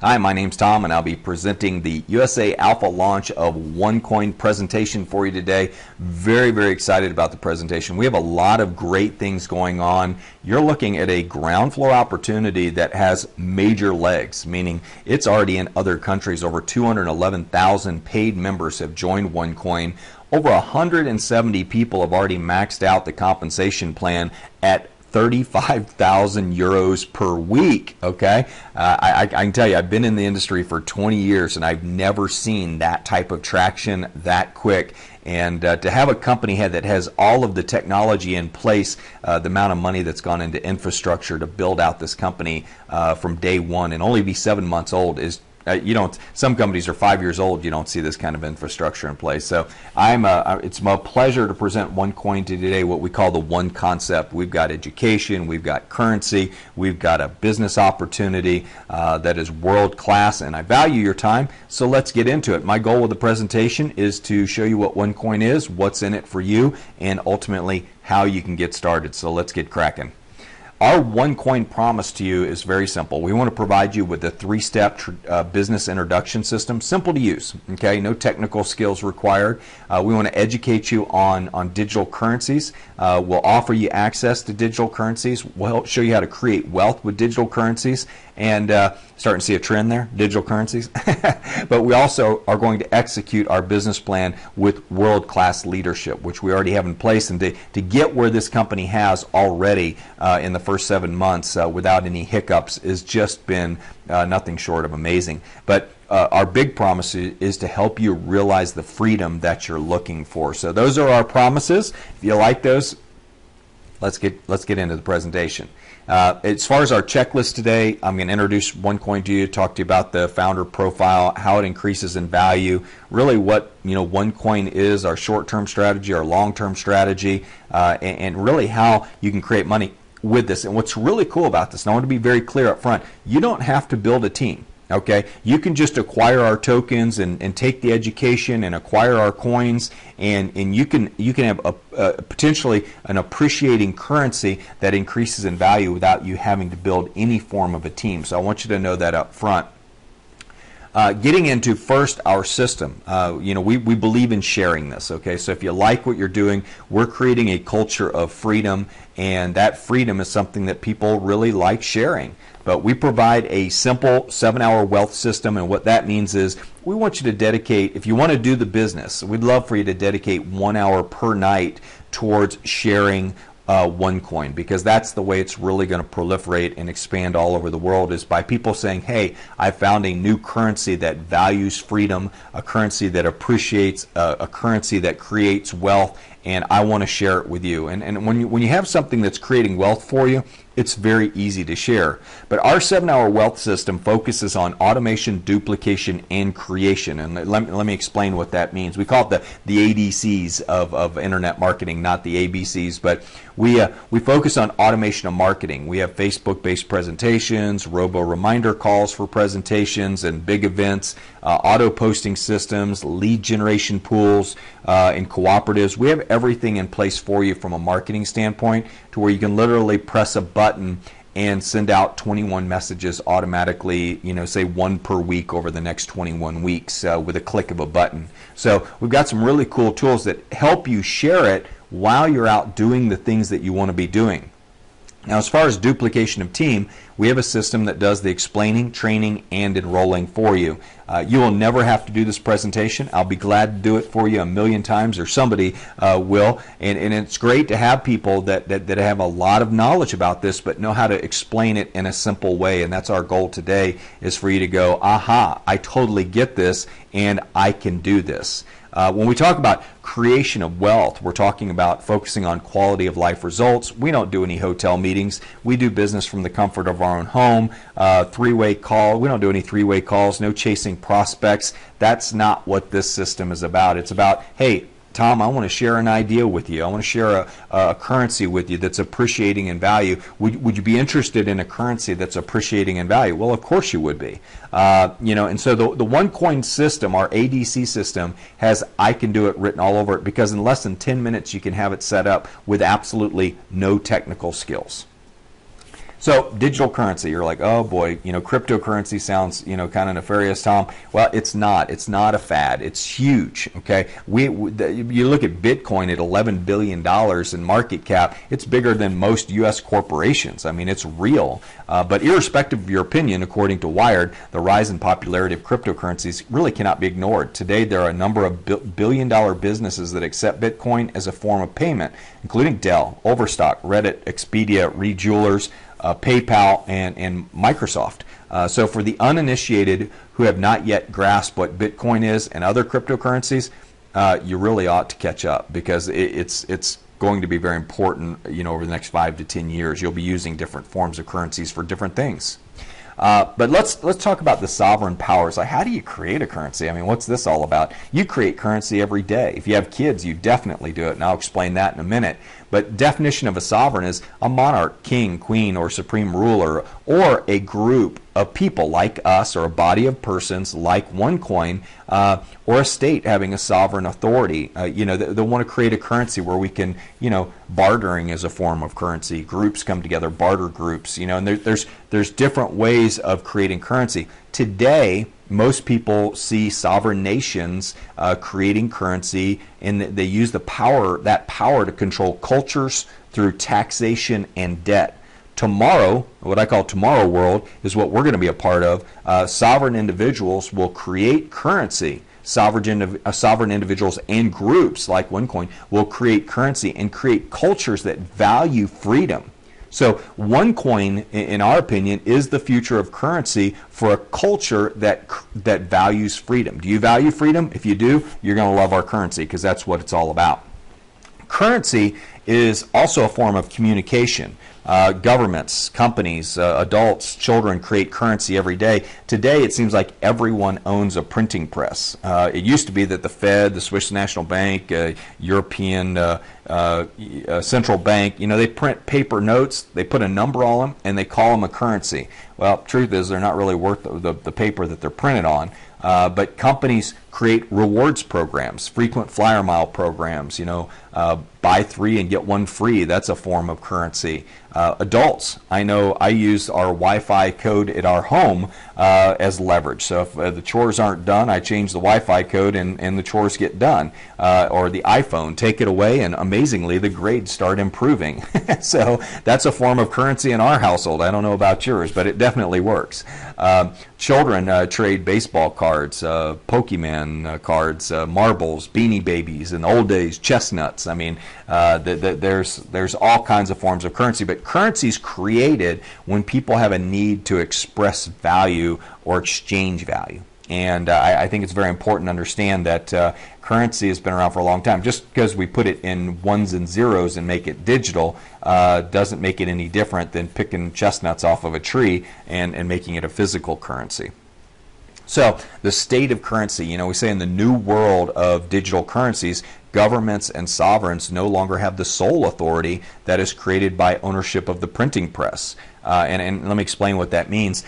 Hi, my name's Tom, and I'll be presenting the USA Alpha launch of OneCoin presentation for you today. Very, very excited about the presentation. We have a lot of great things going on. You're looking at a ground floor opportunity that has major legs, meaning it's already in other countries. Over 211,000 paid members have joined OneCoin. Over 170 people have already maxed out the compensation plan at 35,000 euros per week. Okay, I can tell you, I've been in the industry for 20 years and I've never seen that type of traction that quick. And to have a company that has all of the technology in place, the amount of money that's gone into infrastructure to build out this company from day one and only be 7 months old is some companies are 5 years old. You don't see this kind of infrastructure in place. So it's my pleasure to present OneCoin to today, what we call the one concept. We've got education, we've got currency, we've got a business opportunity that is world class, and I value your time. So let's get into it. My goal with the presentation is to show you what OneCoin is, what's in it for you, and ultimately how you can get started. So let's get cracking. Our OneCoin promise to you is very simple. We want to provide you with a three-step business introduction system, simple to use. Okay, no technical skills required. We want to educate you on digital currencies. We'll offer you access to digital currencies. We'll show you how to create wealth with digital currencies. And starting to see a trend there, digital currencies. But we also are going to execute our business plan with world-class leadership, which we already have in place. And to get where this company has already in the first 7 months without any hiccups has just been nothing short of amazing. But our big promise is to help you realize the freedom that you're looking for. So those are our promises. If you like those, let's get into the presentation. As far as our checklist today, I'm going to introduce OneCoin to you, talk to you about the founder profile, how it increases in value, really what OneCoin is, our short-term strategy, our long-term strategy, and really how you can create money with this. And what's really cool about this, and I want to be very clear up front, you don't have to build a team. Okay, you can just acquire our tokens and take the education and acquire our coins, and you can have potentially an appreciating currency that increases in value without you having to build any form of a team. So I want you to know that up front. Getting into first our system, we believe in sharing this. Okay, so if you like what you're doing, we're creating a culture of freedom, and that freedom is something that people really like sharing. But we provide a simple 7-hour wealth system, and what that means is we want you to dedicate, if you want to do the business, we'd love for you to dedicate 1 hour per night towards sharing OneCoin, because that's the way it's really going to proliferate and expand all over the world, is by people saying, hey, I found a new currency that values freedom, a currency that appreciates, a currency that creates wealth, and I want to share it with you. And when you have something that's creating wealth for you, it's very easy to share. But our 7-hour wealth system focuses on automation, duplication, and creation. And let me explain what that means. We call it the ADCs of internet marketing, not the ABCs. But we focus on automation of marketing. We have Facebook-based presentations, robo-reminder calls for presentations and big events, auto-posting systems, lead generation pools, and cooperatives. We have everything in place for you from a marketing standpoint to where you can literally press a button and send out 21 messages automatically, say 1 per week over the next 21 weeks with a click of a button. So we've got some really cool tools that help you share it while you're out doing the things that you want to be doing. Now, as far as duplication of team, we have a system that does the explaining, training, and enrolling for you. You will never have to do this presentation. I'll be glad to do it for you a million times, or somebody will. And it's great to have people that have a lot of knowledge about this, but know how to explain it in a simple way. And that's our goal today, is for you to go, aha, I totally get this, and I can do this. When we talk about creation of wealth, we're talking about focusing on quality of life results. We don't do any hotel meetings. We do business from the comfort of our own home. Three-way call. We don't do any three-way calls. No chasing prospects. That's not what this system is about. It's about, hey, Tom, I want to share an idea with you. I want to share a currency with you that's appreciating in value. Would you be interested in a currency that's appreciating in value? Well, of course you would be. And so the OneCoin system, our ADC system, has I can do it written all over it, because in less than 10 minutes you can have it set up with absolutely no technical skills. So digital currency, you're like, oh boy, cryptocurrency sounds, kind of nefarious, Tom. Well, it's not. It's not a fad. It's huge. Okay, you look at Bitcoin at $11 billion in market cap. It's bigger than most U.S. corporations. I mean, it's real. But irrespective of your opinion, according to Wired, the rise in popularity of cryptocurrencies really cannot be ignored. Today, there are a number of billion-dollar businesses that accept Bitcoin as a form of payment, including Dell, Overstock, Reddit, Expedia, Rejewelers, PayPal, and Microsoft. So for the uninitiated who have not yet grasped what Bitcoin is and other cryptocurrencies, you really ought to catch up, because it's going to be very important, over the next 5 to 10 years. You'll be using different forms of currencies for different things. But let's talk about the sovereign powers. Like, how do you create a currency? I mean, what's this all about? You create currency every day. If you have kids, you definitely do it, and I'll explain that in a minute. But definition of a sovereign is a monarch, king, queen, or supreme ruler, or a group of people like us, or a body of persons like OneCoin, or a state having a sovereign authority. They want to create a currency where we can, bartering is a form of currency. Groups come together, barter groups, and there's different ways of creating currency. Today, most people see sovereign nations creating currency, and they use that power to control cultures through taxation and debt. Tomorrow, what I call tomorrow world, is what we're going to be a part of. Sovereign individuals will create currency. Sovereign individuals and groups like OneCoin will create currency and create cultures that value freedom. So OneCoin, in our opinion, is the future of currency for a culture that values freedom. Do you value freedom? If you do, you're going to love our currency, because that's what it's all about. Currency is also a form of communication. Governments, companies, adults, children create currency every day. Today, it seems like everyone owns a printing press. It used to be that the Fed, the Swiss National Bank, European Central Bank, they print paper notes, they put a number on them, and they call them a currency. Well, truth is, they're not really worth the paper that they're printed on. But companies create rewards programs, frequent flyer mile programs, buy 3 and get 1 free. That's a form of currency. Adults, I know I use our Wi-Fi code at our home as leverage. So if the chores aren't done, I change the Wi-Fi code and the chores get done. Or the iPhone, take it away, and amazingly, the grades start improving. So that's a form of currency in our household. I don't know about yours, but it definitely works. Children trade baseball cards, Pokemon cards, marbles, Beanie Babies. In the old days, chestnuts. I mean, there's all kinds of forms of currency, but currency is created when people have a need to express value or exchange value. And I think it's very important to understand that currency has been around for a long time. Just because we put it in ones and zeros and make it digital doesn't make it any different than picking chestnuts off of a tree and making it a physical currency. So the state of currency, we say in the new world of digital currencies, governments and sovereigns no longer have the sole authority that is created by ownership of the printing press. And let me explain what that means.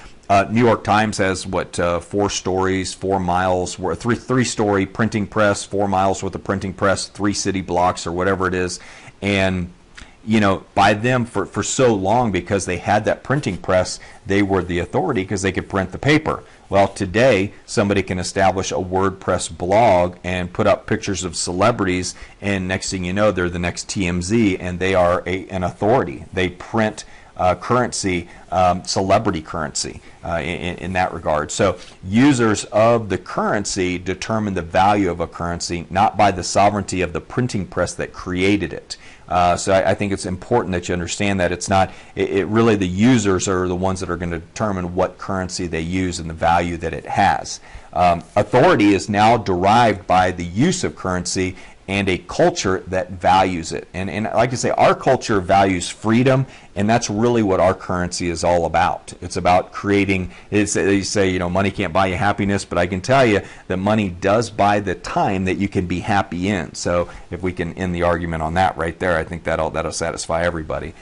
New York Times has 4 stories, 4 miles, 3-story printing press, 4 miles worth of printing press, 3 city blocks or whatever it is, and by them for so long, because they had that printing press, they were the authority because they could print the paper. Well, today somebody can establish a WordPress blog and put up pictures of celebrities, and next thing you know, they're the next TMZ, and they are an authority. They print currency, celebrity currency in that regard. So users of the currency determine the value of a currency, not by the sovereignty of the printing press that created it. So I think it's important that you understand that it's not, really the users are the ones that are going to determine what currency they use and the value that it has. Authority is now derived by the use of currency and a culture that values it. And like I say, our culture values freedom, and that's really what our currency is all about. It's about creating, they say, money can't buy you happiness, but I can tell you that money does buy the time that you can be happy in. So if we can end the argument on that right there, I think that'll satisfy everybody.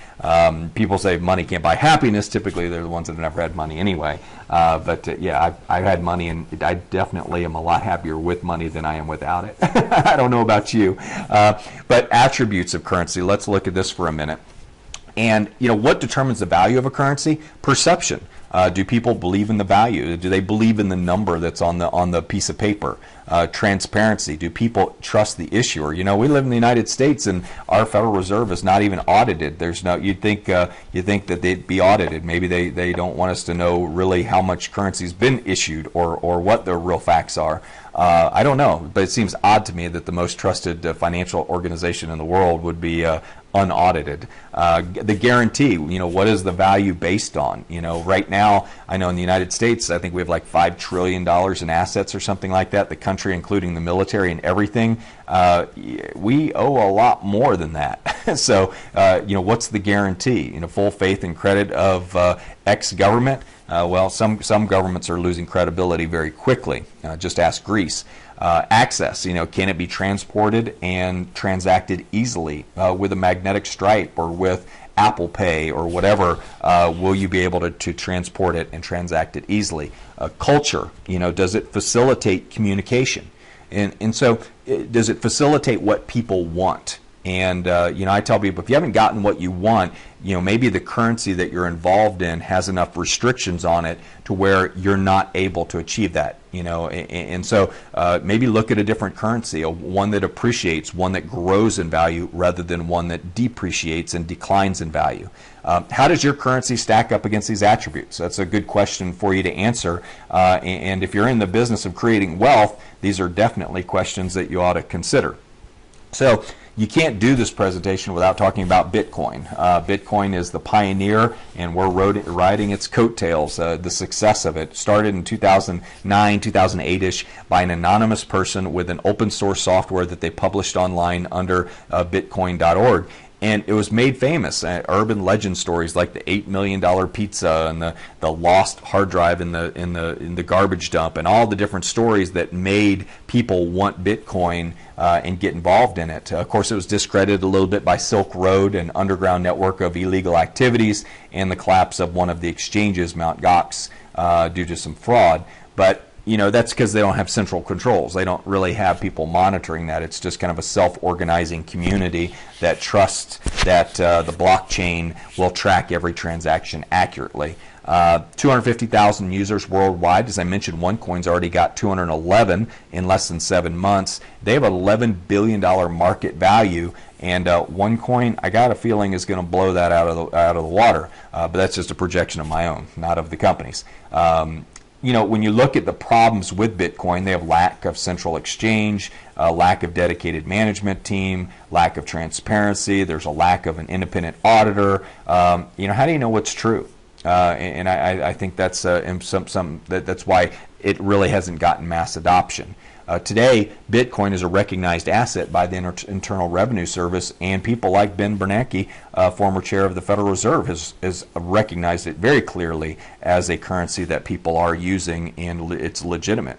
People say money can't buy happiness. Typically, they're the ones that have never had money anyway. Yeah, I've had money, and I definitely am a lot happier with money than I am without it. I don't know about you. But attributes of currency, let's look at this for a minute. And what determines the value of a currency? Perception. Do people believe in the value? Do they believe in the number that's on the piece of paper? Transparency. Do people trust the issuer? We live in the United States, and our Federal Reserve is not even audited. There's no. You'd think that they'd be audited. Maybe they don't want us to know really how much currency's been issued or what the real facts are. I don't know, but it seems odd to me that the most trusted financial organization in the world would be unaudited. The guarantee, what is the value based on? Right now, I know in the United States, I think we have like $5 trillion in assets or something like that. The country, including the military and everything, we owe a lot more than that. So, what's the guarantee? Full faith and credit of X government. Well, some governments are losing credibility very quickly. Just ask Greece. Access, can it be transported and transacted easily with a magnetic stripe or with Apple Pay or whatever? Will you be able to transport it and transact it easily? Culture, does it facilitate communication? And so does it facilitate what people want? And I tell people, if you haven't gotten what you want, maybe the currency that you're involved in has enough restrictions on it to where you're not able to achieve that. And so maybe look at a different currency, one that appreciates, one that grows in value rather than one that depreciates and declines in value. How does your currency stack up against these attributes? That's a good question for you to answer. And if you're in the business of creating wealth, these are definitely questions that you ought to consider. So you can't do this presentation without talking about Bitcoin. Bitcoin is the pioneer, and we're riding its coattails. The success of it started in 2009, 2008-ish by an anonymous person with an open source software that they published online under bitcoin.org. And it was made famous. Urban legend stories like the $8 million pizza and the lost hard drive in the garbage dump, and all the different stories that made people want Bitcoin and get involved in it. Of course, it was discredited a little bit by Silk Road, an underground network of illegal activities, and the collapse of one of the exchanges, Mt. Gox, due to some fraud. But that's because they don't have central controls. They don't really have people monitoring that. It's just kind of a self-organizing community that trusts that the blockchain will track every transaction accurately. 250,000 users worldwide. As I mentioned, OneCoin's already got 211 in less than 7 months. They have an $11 billion market value, and OneCoin, I got a feeling, is going to blow that out of the water. But that's just a projection of my own, not of the company's. When you look at the problems with Bitcoin, they have lack of central exchange, lack of dedicated management team, lack of transparency. There's a lack of an independent auditor. How do you know what's true? And I think that's that's why it really hasn't gotten mass adoption. Today, Bitcoin is a recognized asset by the Internal Revenue Service, and people like Ben Bernanke, former chair of the Federal Reserve, has recognized it very clearly as a currency that people are using, and it's legitimate.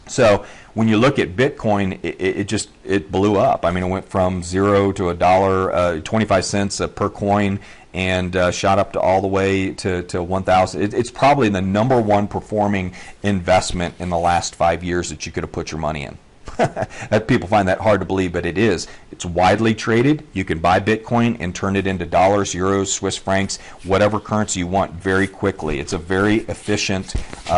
So when you look at Bitcoin, it blew up. I mean, it went from $0 to $1, 25 cents per coin, and shot up to all the way to 1,000. It's probably the number one performing investment in the last 5 years that you could have put your money in. People find that hard to believe, but it is. It's widely traded. You can buy Bitcoin and turn it into dollars, euros, Swiss francs, whatever currency you want very quickly. It's a very efficient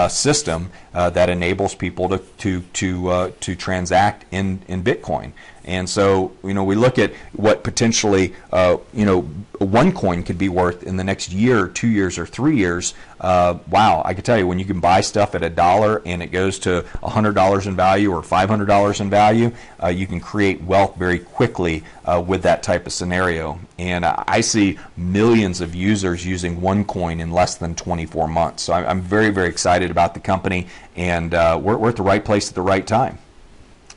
system that enables people to transact in Bitcoin. And so, we look at what potentially, OneCoin could be worth in the next year, 2 years, or 3 years. Wow, I can tell you, when you can buy stuff at $1 and it goes to $100 in value or $500 in value, you can create wealth very quickly with that type of scenario. And I see millions of users using OneCoin in less than 24 months. So I'm very, very excited about the company, and we're at the right place at the right time.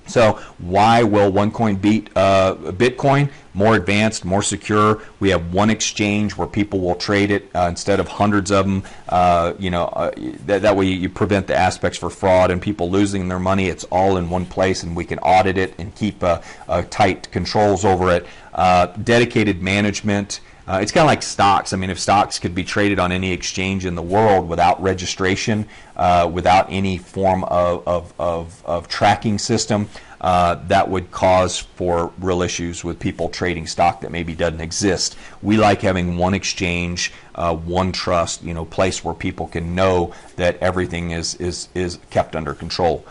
So why will OneCoin beat Bitcoin? More advanced, more secure. We have one exchange where people will trade it instead of hundreds of them. That way you prevent the aspects for fraud and people losing their money. It's all in one place, and we can audit it and keep tight controls over it. Dedicated management. It's kind of like stocks. I mean, if stocks could be traded on any exchange in the world without registration, without any form of tracking system, that would cause for real issues with people trading stock that maybe doesn't exist. We like having one exchange, one trust, place where people can know that everything is kept under control.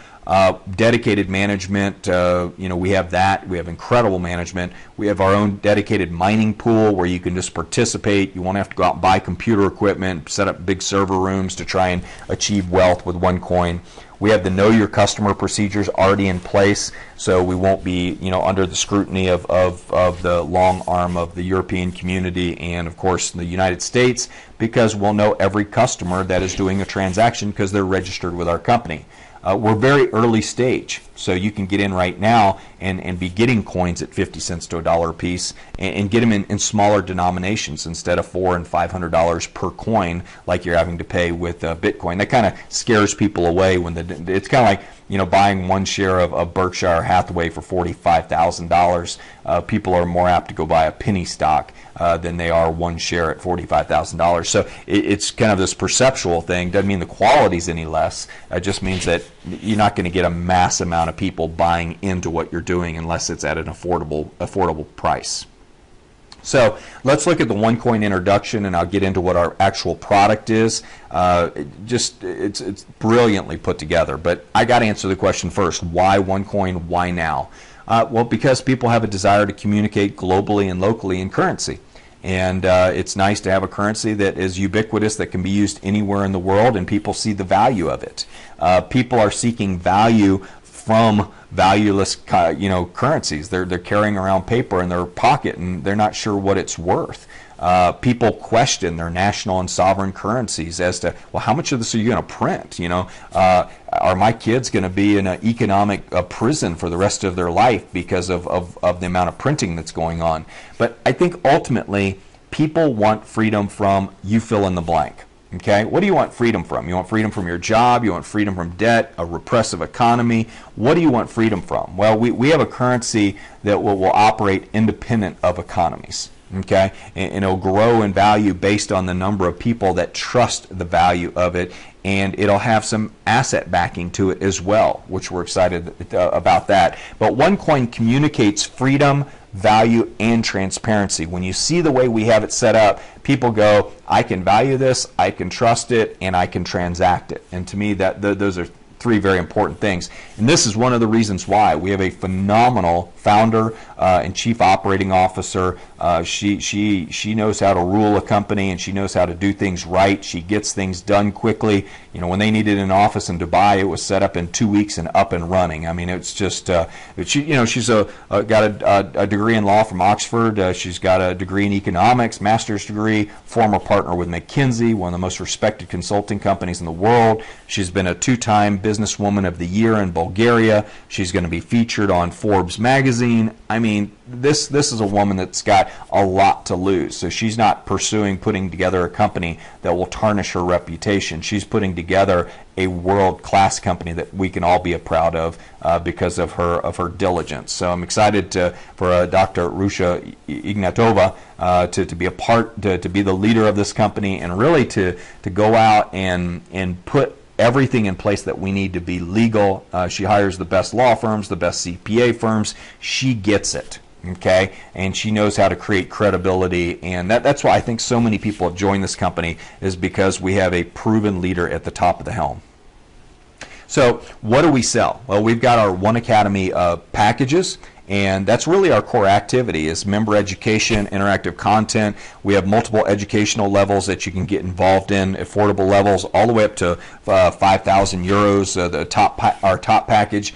Dedicated management, we have that. We have incredible management. We have our own dedicated mining pool where you can just participate. You won't have to go out and buy computer equipment, set up big server rooms to try and achieve wealth with OneCoin. We have the Know Your Customer procedures already in place, so we won't be, under the scrutiny of the long arm of the European community and, of course, the United States, because we'll know every customer that is doing a transaction because they're registered with our company. We're very early stage, so you can get in right now and be getting coins at 50 cents to $1 a piece and get them in smaller denominations instead of $400 and $500 per coin like you're having to pay with Bitcoin. That kind of scares people away when it's kind of like buying one share of Berkshire Hathaway for $45,000. People are more apt to go buy a penny stock than they are one share at $45,000. So it's kind of this perceptual thing. Doesn't mean the quality's any less. It just means that you're not going to get a mass amount of people buying into what you're doing unless it's at an affordable price. So let's look at the OneCoin introduction, and I'll get into what our actual product is. It's brilliantly put together, but I got to answer the question first. Why OneCoin? Why now? Well, because people have a desire to communicate globally and locally in currency. And it's nice to have a currency that is ubiquitous, that can be used anywhere in the world, and people see the value of it. People are seeking value from valueless currencies. They're carrying around paper in their pocket, and they're not sure what it's worth. People question their national and sovereign currencies as to, well, how much of this are you going to print? Are my kids going to be in an economic prison for the rest of their life because of the amount of printing that's going on? But I think ultimately people want freedom from, you fill in the blank. Okay, what do you want freedom from? You want freedom from your job? You want freedom from debt, a repressive economy? What do you want freedom from? Well, we have a currency that will operate independent of economies. Okay, and it'll grow in value based on the number of people that trust the value of it, and it'll have some asset backing to it as well, which we're excited about that. But OneCoin communicates freedom, value, and transparency. When you see the way we have it set up, people go, I can value this, I can trust it, and I can transact it. And to me, those are three very important things. And this is one of the reasons why. We have a phenomenal founder and chief operating officer. She knows how to rule a company, and she knows how to do things right. She gets things done quickly. When they needed an office in Dubai, it was set up in 2 weeks and up and running. I mean, it's just she's got a degree in law from Oxford. She's got a degree in economics, master's degree, former partner with McKinsey, one of the most respected consulting companies in the world. She's been a 2-time Businesswoman of the Year in Bulgaria. She's going to be featured on Forbes magazine. I mean, this is a woman that's got a lot to lose. So she's not putting together a company that will tarnish her reputation. She's putting together a world-class company that we can all be proud of because of her diligence. So I'm excited for Dr. Rusha Ignatova to be to be the leader of this company, and really to go out and put everything in place that we need to be legal. She hires the best law firms, the best CPA firms. She gets it, okay? And she knows how to create credibility, and that's why I think so many people have joined this company, is because we have a proven leader at the top of the helm. So what do we sell? Well, we've got our One Academy packages, and that's really our core activity, is member education, interactive content. We have multiple educational levels that you can get involved in, affordable levels, all the way up to 5,000 euros. Our top package,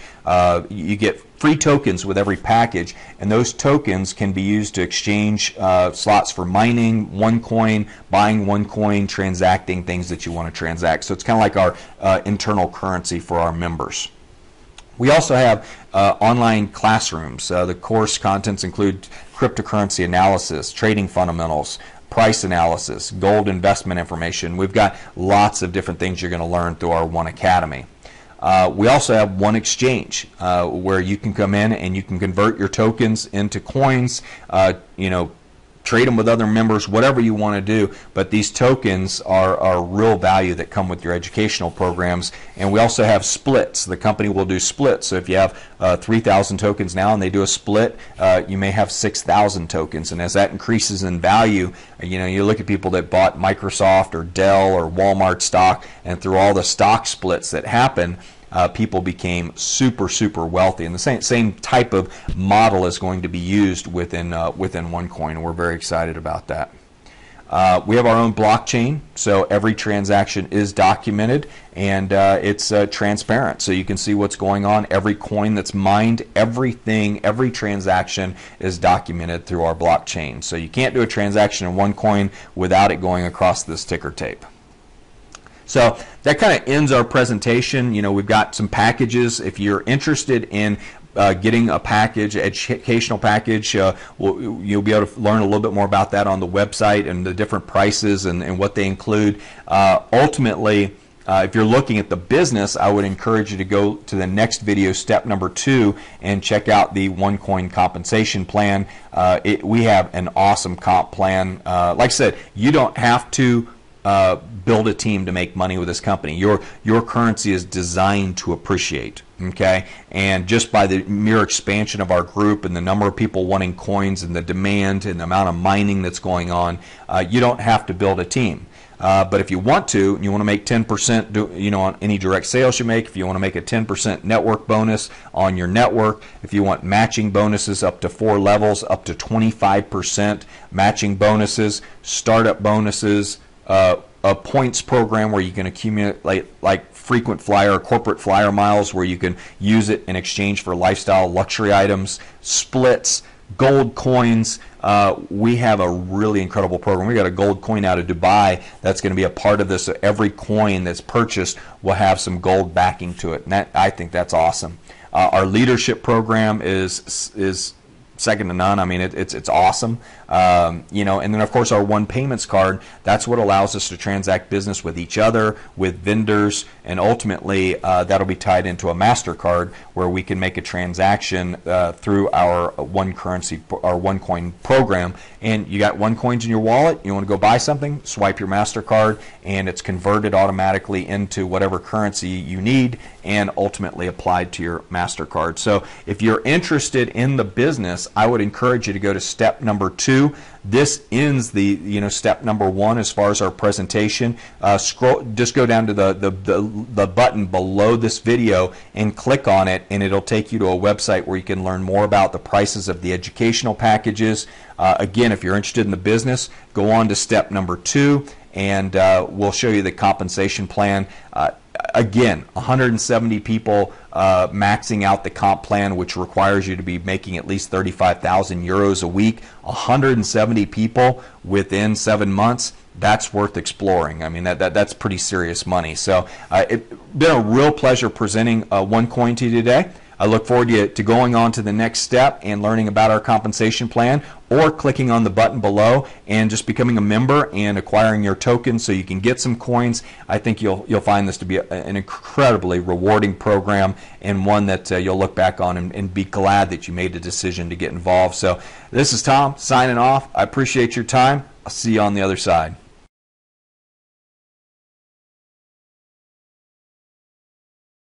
you get free tokens with every package, and those tokens can be used to exchange slots for mining OneCoin, buying OneCoin, transacting things that you want to transact. So it's kind of like our internal currency for our members. We also have online classrooms. The course contents include cryptocurrency analysis, trading fundamentals, price analysis, gold investment information. We've got lots of different things you're going to learn through our One Academy. We also have One Exchange, where you can come in and you can convert your tokens into coins, trade them with other members, whatever you want to do. But these tokens are real value that come with your educational programs. And we also have splits. The company will do splits. So if you have 3,000 tokens now and they do a split, you may have 6,000 tokens. And as that increases in value, you look at people that bought Microsoft or Dell or Walmart stock, and through all the stock splits that happen, people became super wealthy, and the same type of model is going to be used within OneCoin, and we're very excited about that. We have our own blockchain, so every transaction is documented, and it's transparent, so you can see what's going on. Every coin that's mined, everything, every transaction is documented through our blockchain. So you can't do a transaction in OneCoin without it going across this ticker tape. So that kind of ends our presentation. We've got some packages. If you're interested in getting a package, educational package, you'll be able to learn a little bit more about that on the website and the different prices and what they include. Ultimately, if you're looking at the business, I would encourage you to go to the next video, step number 2, and check out the OneCoin compensation plan. We have an awesome comp plan. Like I said, you don't have to build a team to make money with this company. Your currency is designed to appreciate, okay? And just by the mere expansion of our group and the number of people wanting coins and the demand and the amount of mining that's going on, you don't have to build a team. But if you want to, you want to make 10%, on any direct sales you make, if you want to make a 10% network bonus on your network, if you want matching bonuses up to 4 levels, up to 25% matching bonuses, startup bonuses, a points program where you can accumulate like frequent flyer or corporate flyer miles where you can use it in exchange for lifestyle luxury items, splits, gold coins. We have a really incredible program. We got a gold coin out of Dubai that's going to be a part of this. So every coin that's purchased will have some gold backing to it, and I think that's awesome. Our leadership program is second to none. I mean, it's awesome. And then of course our One Payments card, that's what allows us to transact business with each other, with vendors, and ultimately that'll be tied into a MasterCard where we can make a transaction through our OneCoin program. And you got OneCoins in your wallet, you want to go buy something, swipe your MasterCard, and it's converted automatically into whatever currency you need and ultimately applied to your MasterCard. So if you're interested in the business, I would encourage you to go to step number 2. This ends the step number 1 as far as our presentation. Just go down to the button below this video and click on it, and it'll take you to a website where you can learn more about the prices of the educational packages. Again, if you're interested in the business, go on to step number 2, and we'll show you the compensation plan. Again, 170 people maxing out the comp plan, which requires you to be making at least 35,000 euros a week. 170 people within 7 months. That's worth exploring. I mean, that's pretty serious money. So it's been a real pleasure presenting OneCoin to you today. I look forward to going on to the next step and learning about our compensation plan, or clicking on the button below and just becoming a member and acquiring your token so you can get some coins. I think you'll find this to be an incredibly rewarding program, and one that you'll look back on and be glad that you made the decision to get involved. So this is Tom signing off. I appreciate your time. I'll see you on the other side.